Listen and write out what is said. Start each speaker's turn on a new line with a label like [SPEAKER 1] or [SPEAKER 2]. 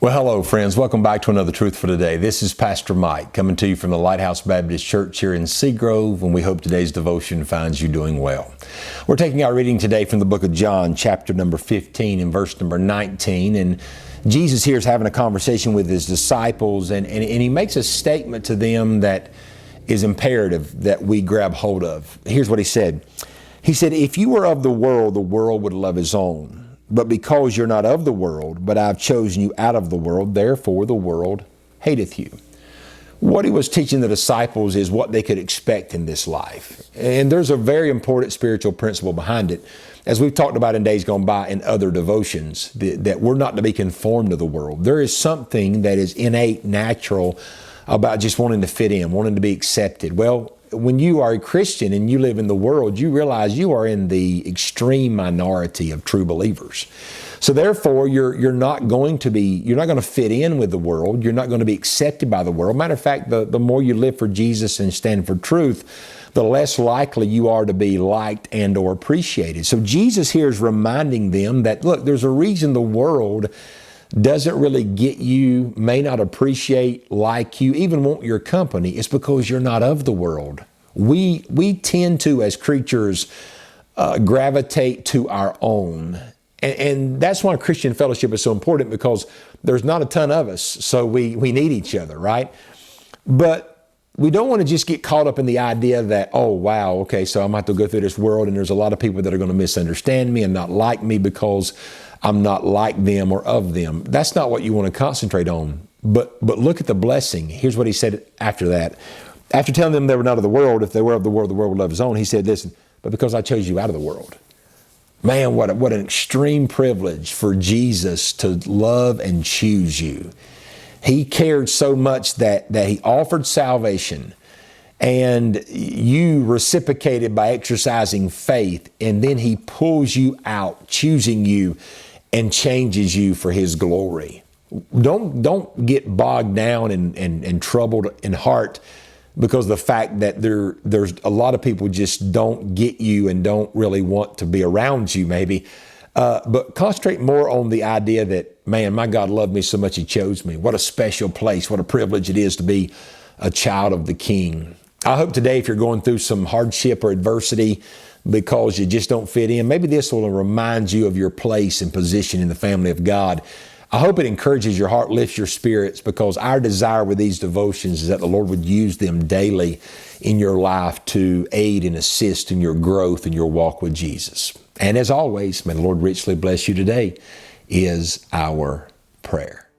[SPEAKER 1] Well, hello, friends. Welcome back to another Truth for Today. This is Pastor Mike coming to you from the Lighthouse Baptist Church here in Seagrove, and we hope today's devotion finds you doing well. We're taking our reading today from the book of John, chapter number 15 and verse number 19. And Jesus here is having a conversation with his disciples, and he makes a statement to them that is imperative that we grab hold of. Here's what he said. He said, "If you were of the world would love his own. But because you're not of the world, but I've chosen you out of the world, therefore the world hateth you." What he was teaching the disciples is what they could expect in this life. And there's a very important spiritual principle behind it. As we've talked about in days gone by in other devotions, that we're not to be conformed to the world. There is something that is innate, natural about just wanting to fit in, wanting to be accepted. Well, when you are a Christian and you live in the world, you realize you are in the extreme minority of true believers. So therefore, you're not going to fit in with the world. You're not going to be accepted by the world. Matter of fact, the more you live for Jesus and stand for truth, the less likely you are to be liked and or appreciated. So Jesus here is reminding them that, look, there's a reason the world doesn't really get you, may not appreciate, like you, even want your company. It's because you're not of the world. We tend to, as creatures, gravitate to our own. And that's why Christian fellowship is so important, because there's not a ton of us, so we need each other, right? But we don't want to just get caught up in the idea that, oh, wow, okay, so I'm going to have to go through this world and there's a lot of people that are going to misunderstand me and not like me because I'm not like them or of them. That's not what you want to concentrate on. But look at the blessing. Here's what he said after that. After telling them they were not of the world, if they were of the world would love his own, he said, listen, but because I chose you out of the world. Man, what an extreme privilege for Jesus to love and choose you. He cared so much that he offered salvation, and you reciprocated by exercising faith, and then he pulls you out, choosing you, and changes you for his glory. Don't get bogged down and troubled in heart because of the fact that there's a lot of people just don't get you and don't really want to be around you maybe. But concentrate more on the idea that, man, my God loved me so much he chose me. What a special place, what a privilege it is to be a child of the King. I hope today, if you're going through some hardship or adversity because you just don't fit in, maybe this will remind you of your place and position in the family of God. I hope it encourages your heart, lifts your spirits, because our desire with these devotions is that the Lord would use them daily in your life to aid and assist in your growth and your walk with Jesus. And as always, may the Lord richly bless you today is our prayer.